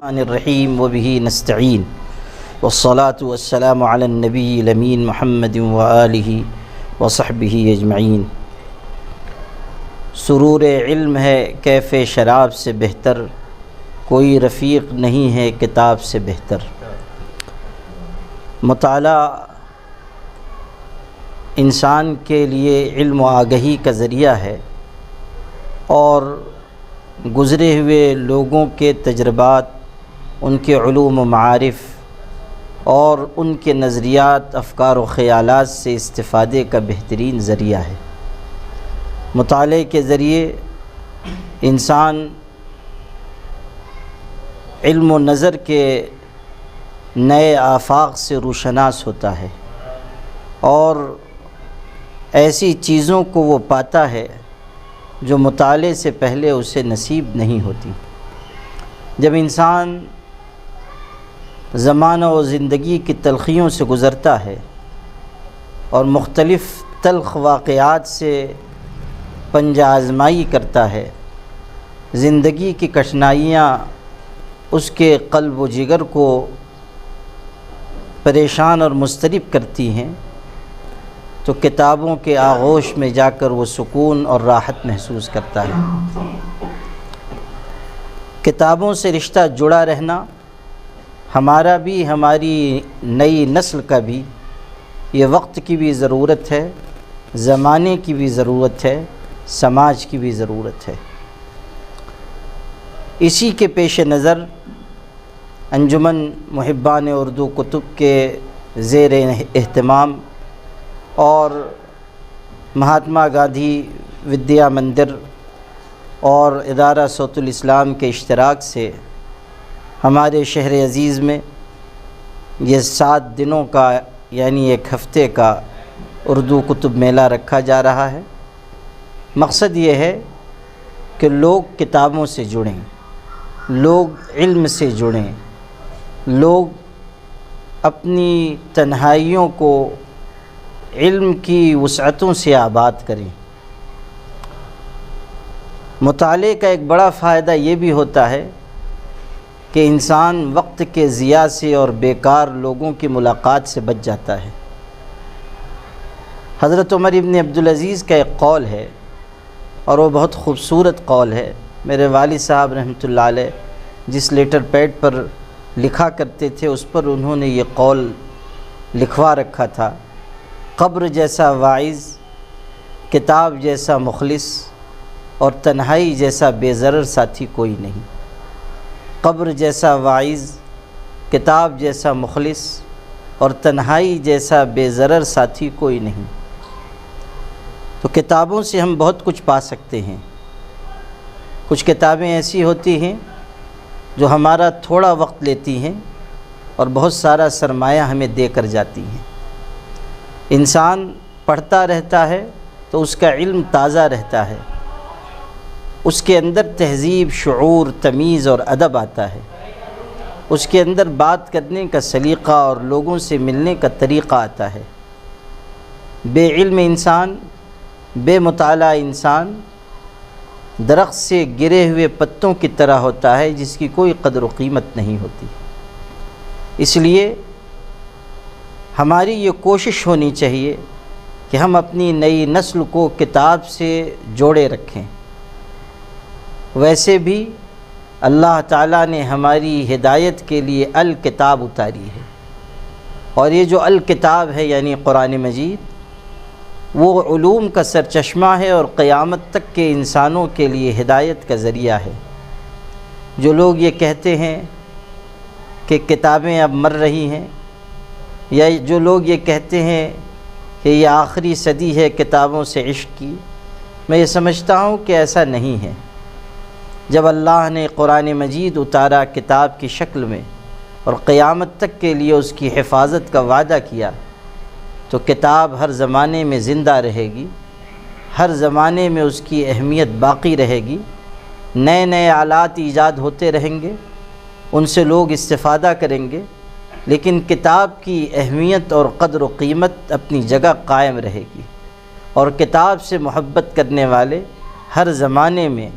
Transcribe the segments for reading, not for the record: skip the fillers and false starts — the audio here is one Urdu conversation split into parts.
الرحیم وبہ نستعین والصلاة والسلام علی النبی الامین محمد وآلہ وصحبہ اجمعین۔ سرور علم ہے کیف شراب سے بہتر، کوئی رفیق نہیں ہے کتاب سے بہتر۔ مطالعہ انسان کے لیے علم و آگہی کا ذریعہ ہے، اور گزرے ہوئے لوگوں کے تجربات، ان کے علوم و معارف اور ان کے نظریات، افکار و خیالات سے استفادے کا بہترین ذریعہ ہے۔ مطالعے کے ذریعے انسان علم و نظر کے نئے آفاق سے روشناس ہوتا ہے، اور ایسی چیزوں کو وہ پاتا ہے جو مطالعے سے پہلے اسے نصیب نہیں ہوتی۔ جب انسان زمانہ و زندگی کی تلخیوں سے گزرتا ہے اور مختلف تلخ واقعات سے پنجہ آزمائی کرتا ہے، زندگی کی کٹھنائیاں اس کے قلب و جگر کو پریشان اور مضطرب کرتی ہیں، تو کتابوں کے آغوش میں جا کر وہ سکون اور راحت محسوس کرتا ہے۔ کتابوں سے رشتہ جڑا رہنا ہمارا بھی، ہماری نئی نسل کا بھی، یہ وقت کی بھی ضرورت ہے، زمانے کی بھی ضرورت ہے، سماج کی بھی ضرورت ہے۔ اسی کے پیش نظر انجمن محبان اردو کتب کے زیر اہتمام اور مہاتما گاندھی ودیا مندر اور ادارہ صوت الاسلام کے اشتراک سے ہمارے شہر عزیز میں یہ 7 دنوں کا یعنی ایک ہفتے کا اردو کتب میلہ رکھا جا رہا ہے۔ مقصد یہ ہے کہ لوگ کتابوں سے جڑیں، لوگ علم سے جڑیں، لوگ اپنی تنہائیوں کو علم کی وسعتوں سے آباد کریں۔ مطالعے کا ایک بڑا فائدہ یہ بھی ہوتا ہے کہ انسان وقت کے ضیاع سے اور بیکار لوگوں کی ملاقات سے بچ جاتا ہے۔ حضرت عمر ابن عبدالعزیز کا ایک قول ہے، اور وہ بہت خوبصورت قول ہے۔ میرے والد صاحب رحمۃ اللہ علیہ جس لیٹر پیڈ پر لکھا کرتے تھے، اس پر انہوں نے یہ قول لکھوا رکھا تھا: قبر جیسا واعظ، کتاب جیسا مخلص، اور تنہائی جیسا بے ضرر ساتھی کوئی نہیں۔ قبر جیسا واعظ، کتاب جیسا مخلص، اور تنہائی جیسا بے ضرر ساتھی کوئی نہیں۔ تو کتابوں سے ہم بہت کچھ پا سکتے ہیں۔ کچھ کتابیں ایسی ہوتی ہیں جو ہمارا تھوڑا وقت لیتی ہیں اور بہت سارا سرمایہ ہمیں دے کر جاتی ہیں۔ انسان پڑھتا رہتا ہے تو اس کا علم تازہ رہتا ہے، اس کے اندر تہذیب، شعور، تمیز اور ادب آتا ہے، اس کے اندر بات کرنے کا سلیقہ اور لوگوں سے ملنے کا طریقہ آتا ہے۔ بے علم انسان، بے مطالعہ انسان درخت سے گرے ہوئے پتوں کی طرح ہوتا ہے، جس کی کوئی قدر و قیمت نہیں ہوتی۔ اس لیے ہماری یہ کوشش ہونی چاہیے کہ ہم اپنی نئی نسل کو کتاب سے جوڑے رکھیں۔ ویسے بھی اللہ تعالیٰ نے ہماری ہدایت کے لیے الکتاب اتاری ہے، اور یہ جو الکتاب ہے یعنی قرآن مجید، وہ علوم کا سرچشمہ ہے اور قیامت تک کے انسانوں کے لیے ہدایت کا ذریعہ ہے۔ جو لوگ یہ کہتے ہیں کہ کتابیں اب مر رہی ہیں، یا جو لوگ یہ کہتے ہیں کہ یہ آخری صدی ہے کتابوں سے عشق کی، میں یہ سمجھتا ہوں کہ ایسا نہیں ہے۔ جب اللہ نے قرآن مجید اتارا کتاب کی شکل میں اور قیامت تک کے لیے اس کی حفاظت کا وعدہ کیا، تو کتاب ہر زمانے میں زندہ رہے گی، ہر زمانے میں اس کی اہمیت باقی رہے گی، نئے نئے آلات ایجاد ہوتے رہیں گے، ان سے لوگ استفادہ کریں گے، لیکن کتاب کی اہمیت اور قدر و قیمت اپنی جگہ قائم رہے گی۔ اور کتاب سے محبت کرنے والے ہر زمانے میں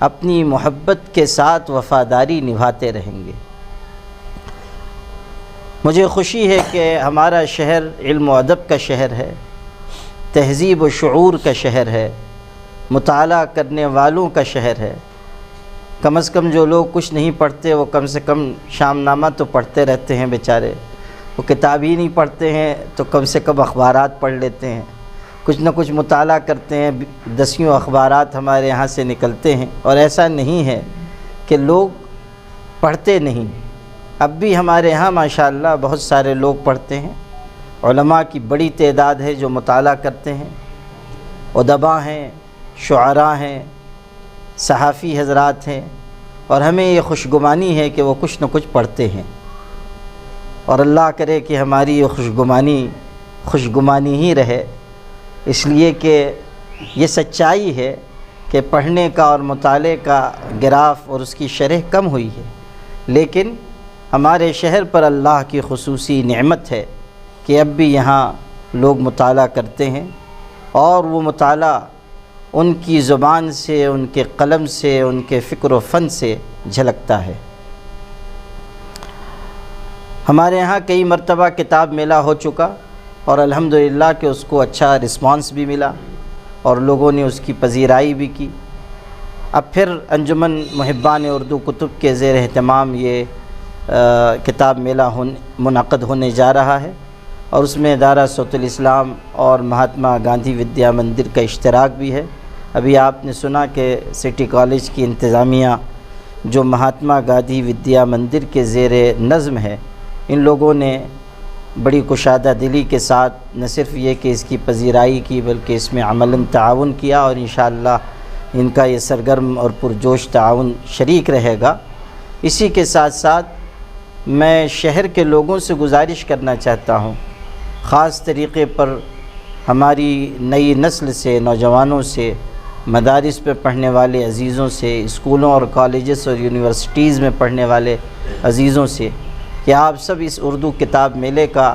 اپنی محبت کے ساتھ وفاداری نبھاتے رہیں گے۔ مجھے خوشی ہے کہ ہمارا شہر علم و ادب کا شہر ہے، تہذیب و شعور کا شہر ہے، مطالعہ کرنے والوں کا شہر ہے۔ کم از کم جو لوگ کچھ نہیں پڑھتے وہ کم سے کم شام نامہ تو پڑھتے رہتے ہیں بیچارے، وہ کتاب ہی نہیں پڑھتے ہیں تو کم سے کم اخبارات پڑھ لیتے ہیں، کچھ نہ کچھ مطالعہ کرتے ہیں، دسیوں اخبارات ہمارے یہاں سے نکلتے ہیں۔ اور ایسا نہیں ہے کہ لوگ پڑھتے نہیں، اب بھی ہمارے یہاں ماشاءاللہ بہت سارے لوگ پڑھتے ہیں، علماء کی بڑی تعداد ہے جو مطالعہ کرتے ہیں، ادباء ہیں، شعراء ہیں، صحافی حضرات ہیں، اور ہمیں یہ خوشگمانی ہے کہ وہ کچھ نہ کچھ پڑھتے ہیں۔ اور اللہ کرے کہ ہماری یہ خوشگمانی ہی رہے، اس لیے کہ یہ سچائی ہے کہ پڑھنے کا اور مطالعے کا گراف اور اس کی شرح کم ہوئی ہے، لیکن ہمارے شہر پر اللہ کی خصوصی نعمت ہے کہ اب بھی یہاں لوگ مطالعہ کرتے ہیں، اور وہ مطالعہ ان کی زبان سے، ان کے قلم سے، ان کے فکر و فن سے جھلکتا ہے۔ ہمارے یہاں کئی مرتبہ کتاب میلہ ہو چکا، اور الحمدللہ کہ اس کو اچھا رسپانس بھی ملا اور لوگوں نے اس کی پذیرائی بھی کی۔ اب پھر انجمن محبان اردو کتب کے زیر اہتمام یہ کتاب میلہ منعقد ہونے جا رہا ہے، اور اس میں ادارہ صوت الاسلام اور مہاتما گاندھی ودیا مندر کا اشتراک بھی ہے۔ ابھی آپ نے سنا کہ سٹی کالج کی انتظامیہ جو مہاتما گاندھی ودیا مندر کے زیر نظم ہے، ان لوگوں نے بڑی کشادہ دلی کے ساتھ نہ صرف یہ کہ اس کی پذیرائی کی بلکہ اس میں عملاً تعاون کیا، اور انشاءاللہ ان کا یہ سرگرم اور پرجوش تعاون شریک رہے گا۔ اسی کے ساتھ ساتھ میں شہر کے لوگوں سے گزارش کرنا چاہتا ہوں، خاص طریقے پر ہماری نئی نسل سے، نوجوانوں سے، مدارس پہ پڑھنے والے عزیزوں سے، اسکولوں اور کالجز اور یونیورسٹیز میں پڑھنے والے عزیزوں سے، کہ آپ سب اس اردو کتاب میلے کا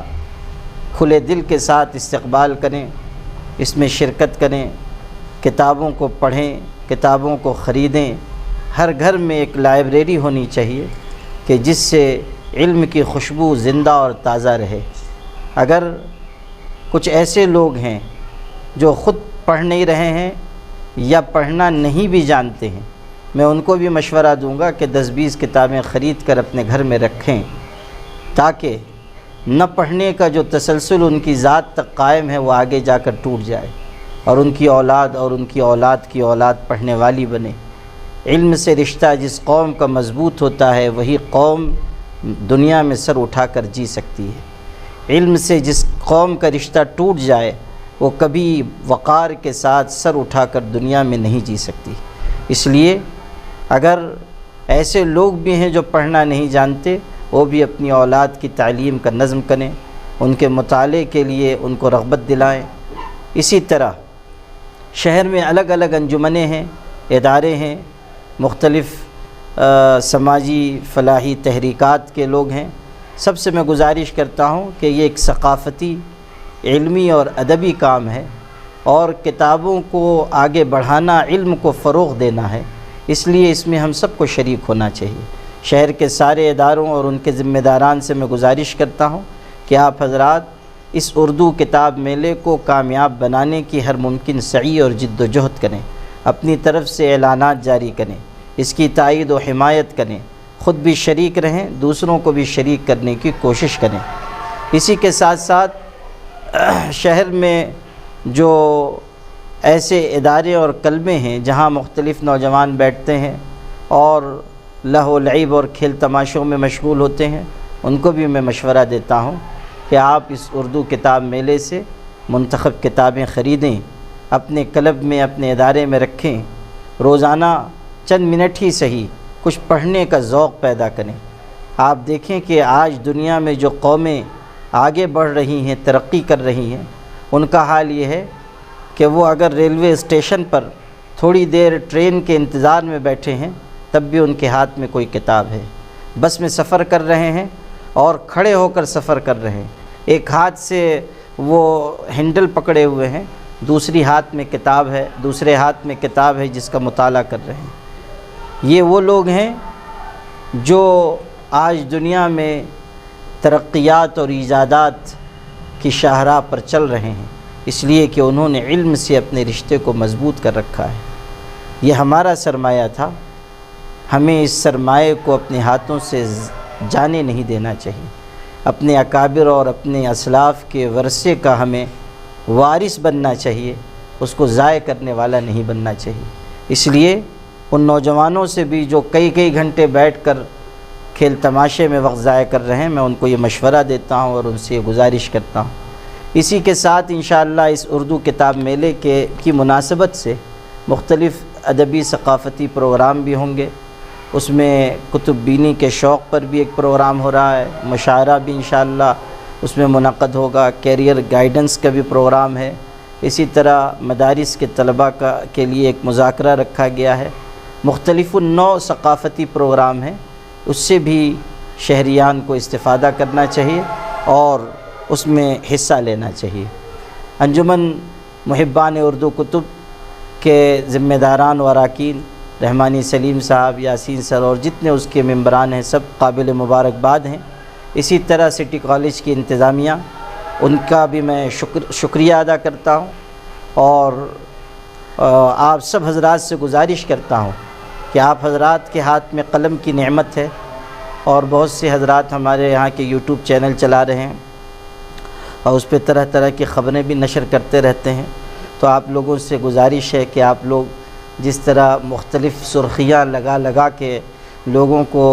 کھلے دل کے ساتھ استقبال کریں، اس میں شرکت کریں، کتابوں کو پڑھیں، کتابوں کو خریدیں۔ ہر گھر میں ایک لائبریری ہونی چاہیے کہ جس سے علم کی خوشبو زندہ اور تازہ رہے۔ اگر کچھ ایسے لوگ ہیں جو خود پڑھ نہیں رہے ہیں یا پڑھنا نہیں بھی جانتے ہیں، میں ان کو بھی مشورہ دوں گا کہ 10-20 کتابیں خرید کر اپنے گھر میں رکھیں، تاکہ نہ پڑھنے کا جو تسلسل ان کی ذات تک قائم ہے وہ آگے جا کر ٹوٹ جائے، اور ان کی اولاد اور ان کی اولاد کی اولاد پڑھنے والی بنے۔ علم سے رشتہ جس قوم کا مضبوط ہوتا ہے وہی قوم دنیا میں سر اٹھا کر جی سکتی ہے۔ علم سے جس قوم کا رشتہ ٹوٹ جائے وہ کبھی وقار کے ساتھ سر اٹھا کر دنیا میں نہیں جی سکتی۔ اس لیے اگر ایسے لوگ بھی ہیں جو پڑھنا نہیں جانتے، وہ بھی اپنی اولاد کی تعلیم کا نظم کریں، ان کے مطالعے کے لیے ان کو رغبت دلائیں۔ اسی طرح شہر میں الگ الگ انجمنیں ہیں، ادارے ہیں، مختلف سماجی فلاحی تحریکات کے لوگ ہیں۔ سب سے میں گزارش کرتا ہوں کہ یہ ایک ثقافتی، علمی اور ادبی کام ہے، اور کتابوں کو آگے بڑھانا، علم کو فروغ دینا ہے، اس لیے اس میں ہم سب کو شریک ہونا چاہیے۔ شہر کے سارے اداروں اور ان کے ذمہ داران سے میں گزارش کرتا ہوں کہ آپ حضرات اس اردو کتاب میلے کو کامیاب بنانے کی ہر ممکن سعی اور جد و جہد کریں، اپنی طرف سے اعلانات جاری کریں، اس کی تائید و حمایت کریں، خود بھی شریک رہیں، دوسروں کو بھی شریک کرنے کی کوشش کریں۔ اسی کے ساتھ ساتھ شہر میں جو ایسے ادارے اور کلبے ہیں جہاں مختلف نوجوان بیٹھتے ہیں اور لہو و لعب اور کھیل تماشوں میں مشغول ہوتے ہیں، ان کو بھی میں مشورہ دیتا ہوں کہ آپ اس اردو کتاب میلے سے منتخب کتابیں خریدیں، اپنے کلب میں، اپنے ادارے میں رکھیں، روزانہ چند منٹ ہی صحیح کچھ پڑھنے کا ذوق پیدا کریں۔ آپ دیکھیں کہ آج دنیا میں جو قومیں آگے بڑھ رہی ہیں، ترقی کر رہی ہیں، ان کا حال یہ ہے کہ وہ اگر ریلوے اسٹیشن پر تھوڑی دیر ٹرین کے انتظار میں بیٹھے ہیں تب بھی ان کے ہاتھ میں کوئی کتاب ہے، بس میں سفر کر رہے ہیں اور کھڑے ہو کر سفر کر رہے ہیں، ایک ہاتھ سے وہ ہینڈل پکڑے ہوئے ہیں دوسرے ہاتھ میں کتاب ہے جس کا مطالعہ کر رہے ہیں۔ یہ وہ لوگ ہیں جو آج دنیا میں ترقیات اور ایجادات کی شاہراہ پر چل رہے ہیں، اس لیے کہ انہوں نے علم سے اپنے رشتے کو مضبوط کر رکھا ہے۔ یہ ہمارا سرمایہ تھا، ہمیں اس سرمایہ کو اپنے ہاتھوں سے جانے نہیں دینا چاہیے۔ اپنے اکابر اور اپنے اسلاف کے ورثے کا ہمیں وارث بننا چاہیے، اس کو ضائع کرنے والا نہیں بننا چاہیے۔ اس لیے ان نوجوانوں سے بھی جو کئی گھنٹے بیٹھ کر کھیل تماشے میں وقت ضائع کر رہے ہیں، میں ان کو یہ مشورہ دیتا ہوں اور ان سے یہ گزارش کرتا ہوں۔ اسی کے ساتھ انشاءاللہ اس اردو کتاب میلے کی مناسبت سے مختلف ادبی ثقافتی پروگرام بھی ہوں گے۔ اس میں کتب بینی کے شوق پر بھی ایک پروگرام ہو رہا ہے، مشاعرہ بھی انشاءاللہ اس میں منعقد ہوگا، کیریئر گائیڈنس کا بھی پروگرام ہے۔ اسی طرح مدارس کے طلباء کے لیے ایک مذاکرہ رکھا گیا ہے۔ مختلف نوع ثقافتی پروگرام ہیں، اس سے بھی شہریان کو استفادہ کرنا چاہیے اور اس میں حصہ لینا چاہیے۔ انجمن محبان اردو کتب کے ذمہ داران و اراکین رحمانی سلیم صاحب، یاسین سر اور جتنے اس کے ممبران ہیں، سب قابل مبارکباد ہیں۔ اسی طرح سٹی کالج کی انتظامیہ، ان کا بھی میں شکریہ ادا کرتا ہوں، اور آپ سب حضرات سے گزارش کرتا ہوں کہ آپ حضرات کے ہاتھ میں قلم کی نعمت ہے، اور بہت سے حضرات ہمارے یہاں کے یوٹیوب چینل چلا رہے ہیں اور اس پہ طرح طرح کی خبریں بھی نشر کرتے رہتے ہیں۔ تو آپ لوگوں سے گزارش ہے کہ آپ لوگ جس طرح مختلف سرخیاں لگا کے لوگوں کو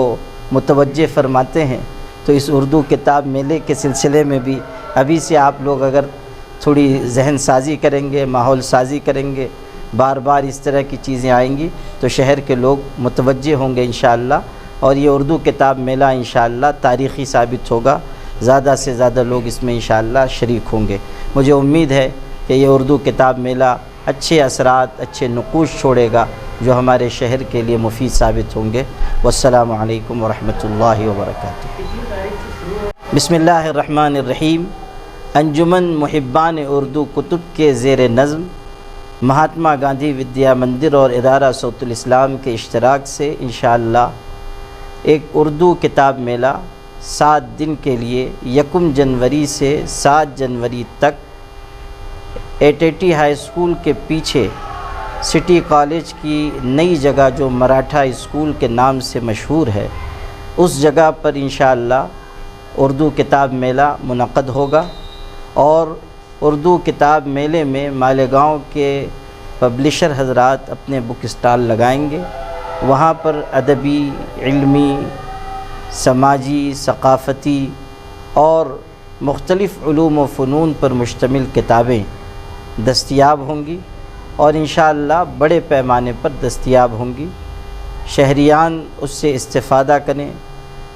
متوجہ فرماتے ہیں، تو اس اردو کتاب میلے کے سلسلے میں بھی ابھی سے آپ لوگ اگر تھوڑی ذہن سازی کریں گے، ماحول سازی کریں گے، بار بار اس طرح کی چیزیں آئیں گی تو شہر کے لوگ متوجہ ہوں گے انشاءاللہ، اور یہ اردو کتاب میلہ انشاءاللہ تاریخی ثابت ہوگا، زیادہ سے زیادہ لوگ اس میں انشاءاللہ شریک ہوں گے۔ مجھے امید ہے کہ یہ اردو کتاب میلہ اچھے اثرات، اچھے نقوش چھوڑے گا جو ہمارے شہر کے لیے مفید ثابت ہوں گے۔ والسلام علیکم ورحمۃ اللہ وبرکاتہ۔ بسم اللہ الرحمن الرحیم۔ انجمن محبان اردو کتب کے زیر نظم مہاتما گاندھی ودیا مندر اور ادارہ صوت الاسلام کے اشتراک سے انشاءاللہ ایک اردو کتاب میلہ 7 دن کے لیے 1 جنوری سے 7 جنوری تک ایٹیٹی ہائی اسکول کے پیچھے سٹی کالج کی نئی جگہ جو مراٹھا اسکول کے نام سے مشہور ہے، اس جگہ پر انشاءاللہ اردو کتاب میلہ منعقد ہوگا، اور اردو کتاب میلے میں مالیگاؤں کے پبلشر حضرات اپنے بک اسٹال لگائیں گے۔ وہاں پر ادبی، علمی، سماجی، ثقافتی اور مختلف علوم و فنون پر مشتمل کتابیں دستیاب ہوں گی، اور انشاءاللہ بڑے پیمانے پر دستیاب ہوں گی۔ شہریان اس سے استفادہ کریں،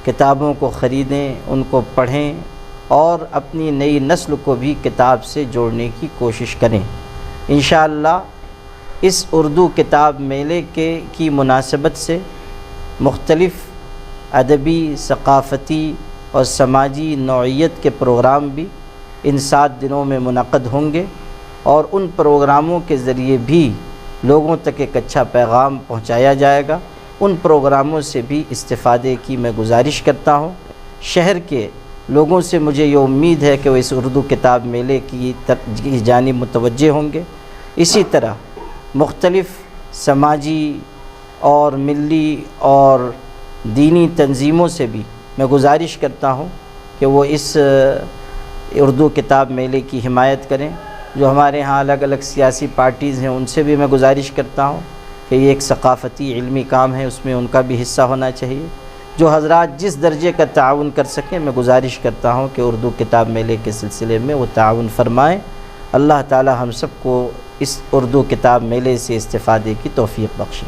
کتابوں کو خریدیں، ان کو پڑھیں، اور اپنی نئی نسل کو بھی کتاب سے جوڑنے کی کوشش کریں۔ انشاءاللہ اس اردو کتاب میلے کی مناسبت سے مختلف ادبی، ثقافتی اور سماجی نوعیت کے پروگرام بھی ان 7 دنوں میں منعقد ہوں گے، اور ان پروگراموں کے ذریعے بھی لوگوں تک ایک اچھا پیغام پہنچایا جائے گا۔ ان پروگراموں سے بھی استفادے کی میں گزارش کرتا ہوں۔ شہر کے لوگوں سے مجھے یہ امید ہے کہ وہ اس اردو کتاب میلے کی جانب متوجہ ہوں گے۔ اسی طرح مختلف سماجی اور ملی اور دینی تنظیموں سے بھی میں گزارش کرتا ہوں کہ وہ اس اردو کتاب میلے کی حمایت کریں۔ جو ہمارے ہاں الگ الگ سیاسی پارٹیز ہیں، ان سے بھی میں گزارش کرتا ہوں کہ یہ ایک ثقافتی علمی کام ہے، اس میں ان کا بھی حصہ ہونا چاہیے۔ جو حضرات جس درجے کا تعاون کر سکیں، میں گزارش کرتا ہوں کہ اردو کتاب میلے کے سلسلے میں وہ تعاون فرمائیں۔ اللہ تعالی ہم سب کو اس اردو کتاب میلے سے استفادے کی توفیق بخشے۔